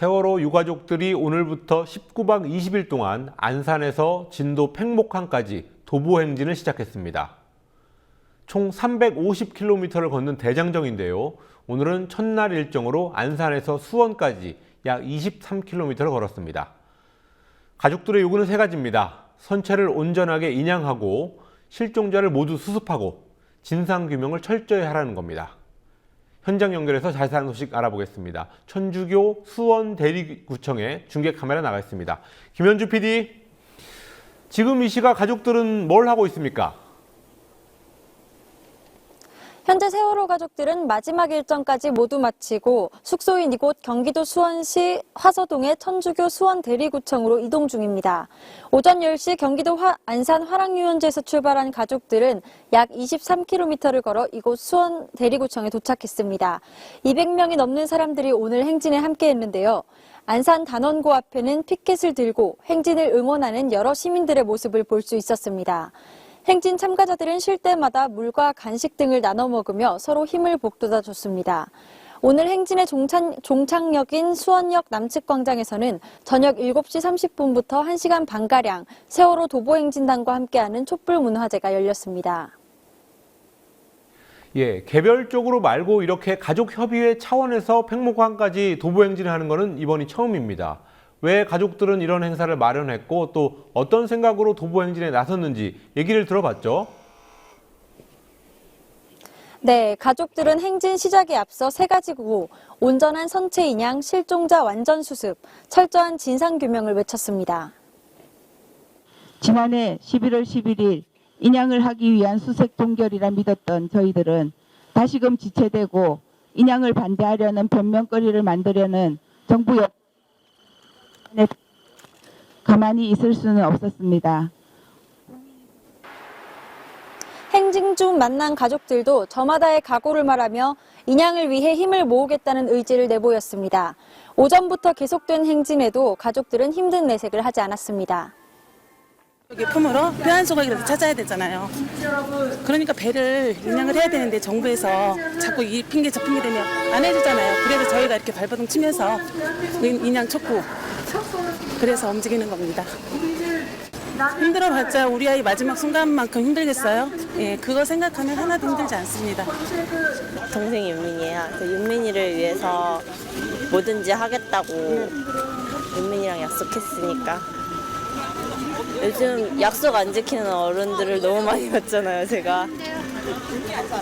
세월호 유가족들이 오늘부터 19박 20일 동안 안산에서 진도 팽목항까지 도보 행진을 시작했습니다. 총 350km를 걷는 대장정인데요. 오늘은 첫날 일정으로 안산에서 수원까지 약 23km를 걸었습니다. 가족들의 요구는 세 가지입니다. 선체를 온전하게 인양하고 실종자를 모두 수습하고 진상규명을 철저히 하라는 겁니다. 현장 연결해서 자세한 소식 알아보겠습니다. 천주교 수원 대리구청에 중계 카메라 나가 있습니다. 김현주 PD, 지금 이 시각 가족들은 뭘 하고 있습니까? 현재 세월호 가족들은 마지막 일정까지 모두 마치고 숙소인 이곳 경기도 수원시 화서동의 천주교 수원 대리구청으로 이동 중입니다. 오전 10시 경기도 안산 화랑유원지에서 출발한 가족들은 약 23km를 걸어 이곳 수원 대리구청에 도착했습니다. 200명이 넘는 사람들이 오늘 행진에 함께했는데요. 안산 단원고 앞에는 피켓을 들고 행진을 응원하는 여러 시민들의 모습을 볼 수 있었습니다. 행진 참가자들은 쉴 때마다 물과 간식 등을 나눠 먹으며 서로 힘을 북돋아 줬습니다. 오늘 행진의 종착역인 수원역 남측광장에서는 저녁 7시 30분부터 1시간 반가량 세월호 도보행진단과 함께하는 촛불문화제가 열렸습니다. 개별적으로 말고 이렇게 가족협의회 차원에서 팽목항까지 도보행진을 하는 것은 이번이 처음입니다. 왜 가족들은 이런 행사를 마련했고 또 어떤 생각으로 도보행진에 나섰는지 얘기를 들어봤죠. 네, 가족들은 행진 시작에 앞서 세 가지고 온전한 선체 인양, 실종자 완전 수습, 철저한 진상규명을 외쳤습니다. 지난해 11월 11일 인양을 하기 위한 수색 동결이라 믿었던 저희들은 다시금 지체되고 인양을 반대하려는 변명거리를 만들려는 정부 가만히 있을 수는 없었습니다. 행진 중 만난 가족들도 저마다의 각오를 말하며 인양을 위해 힘을 모으겠다는 의지를 내보였습니다. 오전부터 계속된 행진에도 가족들은 힘든 내색을 하지 않았습니다. 여기 품으로 뼈 한 조각이라도 찾아야 되잖아요. 그러니까 배를 인양을 해야 되는데 정부에서 자꾸 이 핑계 저 핑계 대면 안 해주잖아요. 그래서 저희가 이렇게 발버둥 치면서 인양 촉구, 그래서 움직이는 겁니다. 힘들어봤자 우리 아이 마지막 순간만큼 힘들겠어요? 예, 그거 생각하면 하나도 힘들지 않습니다. 동생이 윤민이에요. 윤민이를 위해서 뭐든지 하겠다고 윤민이랑 약속했으니까. 요즘 약속 안 지키는 어른들을 너무 많이 봤잖아요, 제가.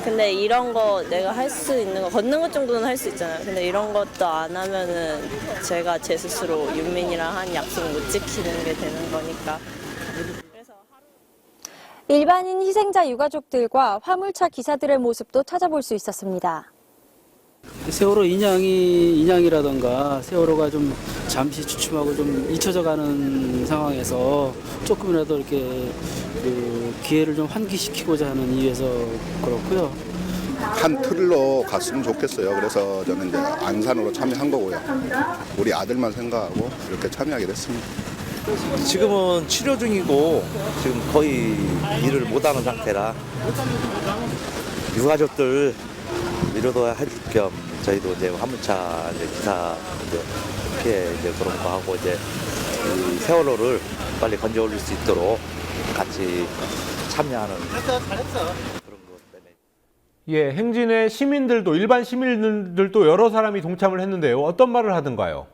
근데 이런 거 내가 할 수 있는 거, 걷는 것 정도는 할 수 있잖아요. 근데 이런 것도 안 하면은 제가 제 스스로 윤민이랑 한 약속 못 지키는 게 되는 거니까. 일반인 희생자 유가족들과 화물차 기사들의 모습도 찾아볼 수 있었습니다. 세월호 인양이라던가 세월호가 좀 잠시 주춤하고 좀 잊혀져 가는 상황에서 조금이라도 이렇게 그 기회를 좀 환기시키고자 하는 이유에서 그렇고요. 한 틀로 갔으면 좋겠어요. 그래서 저는 이제 안산으로 참여한 거고요. 우리 아들만 생각하고 이렇게 참여하게 됐습니다. 지금은 치료 중이고 지금 거의 일을 못하는 상태라 유가족들 위로도 해줄 겸 저희도 이제 화물차 기사 피해 그런 거 하고 이제 이 세월호를 빨리 건져 올릴 수 있도록 같이 참여하는 그런 것 때문에. 행진에 시민들도 일반 시민들도 여러 사람이 동참을 했는데요. 어떤 말을 하던가요?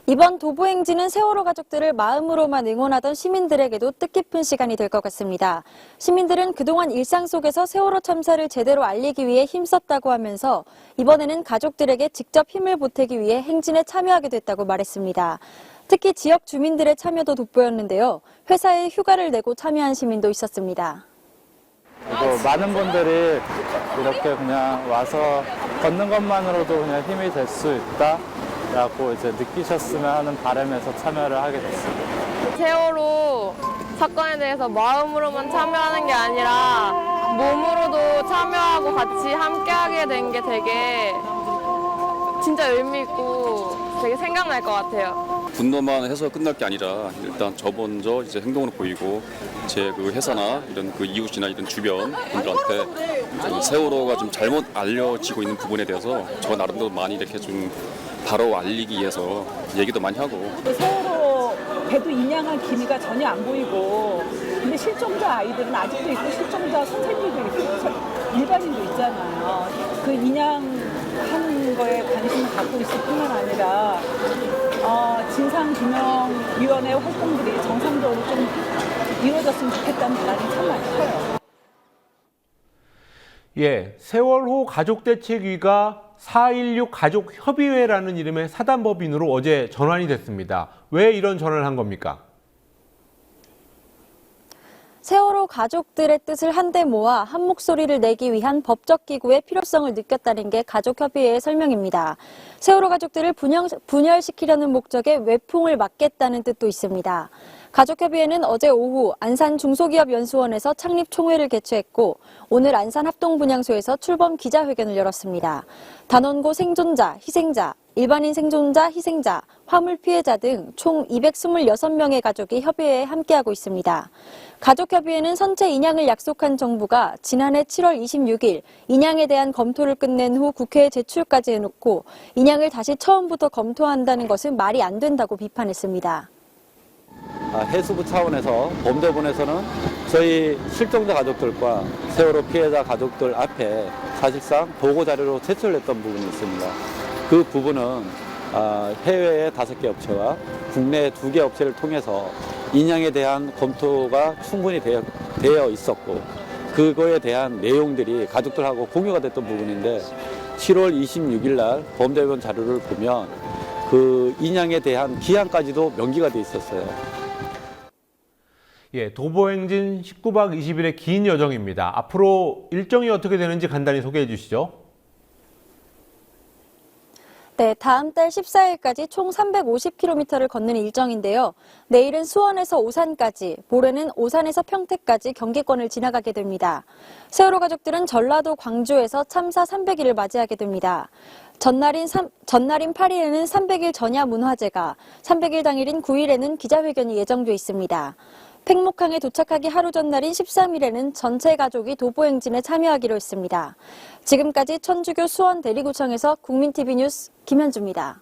이번 도보행진은 세월호 가족들을 마음으로만 응원하던 시민들에게도 뜻깊은 시간이 될 것 같습니다. 시민들은 그동안 일상 속에서 세월호 참사를 제대로 알리기 위해 힘썼다고 하면서 이번에는 가족들에게 직접 힘을 보태기 위해 행진에 참여하게 됐다고 말했습니다. 특히 지역 주민들의 참여도 돋보였는데요. 회사에 휴가를 내고 참여한 시민도 있었습니다. 그리고 많은 분들이 이렇게 그냥 와서 걷는 것만으로도 그냥 힘이 될 수 있다 라고 이제 느끼셨으면 하는 바람에서 참여를 하게 됐습니다. 세월호 사건에 대해서 마음으로만 참여하는 게 아니라 몸으로도 참여하고 같이 함께하게 된 게 되게 진짜 의미 있고 되게 생각날 것 같아요. 분노만 해서 끝날 게 아니라 일단 저 먼저 이제 행동으로 보이고 제 그 회사나 이런 그 이웃이나 이런 주변 분들한테 세월호가 좀 잘못 알려지고 있는 부분에 대해서 저 나름대로 많이 이렇게 좀 바로 알리기 위해서 얘기도 많이 하고. 세월호 배도 인양한 기미가 전혀 안 보이고, 근데 실종자 아이들은 아직도 있고 실종자 선생님도 있고 일반인도 있잖아요. 그 인양하는 거에 관심을 갖고 있을 뿐만 아니라 진상규명위원회 활동들이 정상적으로 좀 이루어졌으면 좋겠다는 바람이 참 많이 커요. 예, 세월호 가족대책위가 4.16 가족협의회라는 이름의 사단법인으로 어제 전환이 됐습니다. 왜 이런 전환을 한 겁니까? 세월호 가족들의 뜻을 한데 모아 한 목소리를 내기 위한 법적 기구의 필요성을 느꼈다는 게 가족협의회의 설명입니다. 세월호 가족들을 분열시키려는 목적의 외풍을 막겠다는 뜻도 있습니다. 가족협의회는 어제 오후 안산 중소기업연수원에서 창립 총회를 개최했고 오늘 안산 합동분향소에서 출범 기자회견을 열었습니다. 단원고 생존자, 희생자, 일반인 생존자, 희생자, 화물 피해자 등 총 226명의 가족이 협의회에 함께하고 있습니다. 가족협의회는 선체 인양을 약속한 정부가 지난해 7월 26일 인양에 대한 검토를 끝낸 후 국회에 제출까지 해놓고 인양을 다시 처음부터 검토한다는 것은 말이 안 된다고 비판했습니다. 해수부 차원에서 범대본에서는 저희 실종자 가족들과 세월호 피해자 가족들 앞에 사실상 보고자료로 제출했던 부분이 있습니다. 그 부분은 해외의 5개 업체와 국내 2개 업체를 통해서 인양에 대한 검토가 충분히 되어 있었고 그거에 대한 내용들이 가족들하고 공유가 됐던 부분인데 7월 26일 날 범대본 자료를 보면 그 인양에 대한 기한까지도 명기가 돼 있었어요. 예, 도보행진 19박 20일의 긴 여정입니다. 앞으로 일정이 어떻게 되는지 간단히 소개해 주시죠. 네, 다음 달 14일까지 총 350km를 걷는 일정인데요. 내일은 수원에서 오산까지, 모레는 오산에서 평택까지 경기권을 지나가게 됩니다. 세월호 가족들은 전라도 광주에서 참사 300일을 맞이하게 됩니다. 전날인 8일에는 300일 전야 문화제가, 300일 당일인 9일에는 기자회견이 예정돼 있습니다. 팽목항에 도착하기 하루 전날인 13일에는 전체 가족이 도보행진에 참여하기로 했습니다. 지금까지 천주교 수원 대리구청에서 국민TV 뉴스 김현주입니다.